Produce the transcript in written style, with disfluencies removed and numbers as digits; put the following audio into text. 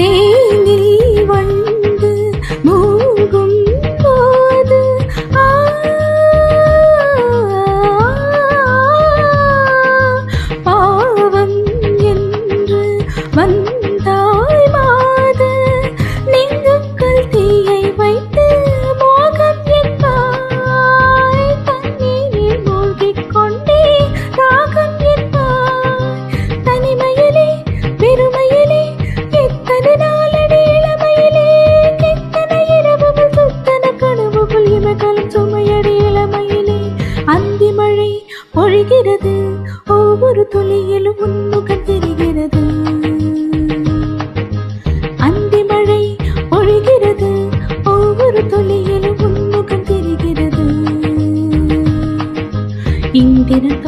தேனில் வந்து மூழ்கும் போது பாவம் என்று வந்தாய் மாது நெஞ்சுக்குள் தீயை வைத்து மோகம் என்பாய் தண்ணீரில் மூழ்கிக் கொண்டே ராகம் என்பாய் தனிமையிலே பெருமையிலே எத்தனை நாளடி இளமையிலே எத்தனை இரவுகள் சுத்தன கனவுகள் இமைகளும் சுமையடி இளமையிலே அந்தி மழை பொழிகிறது ஒவ்வொரு துளியிலும் உன்முகம் தெரிகிறது அந்தி மழை பொழிகிறது ஒவ்வொரு துளியிலும் உன்முகம் தெரிகிறது இந்திரன்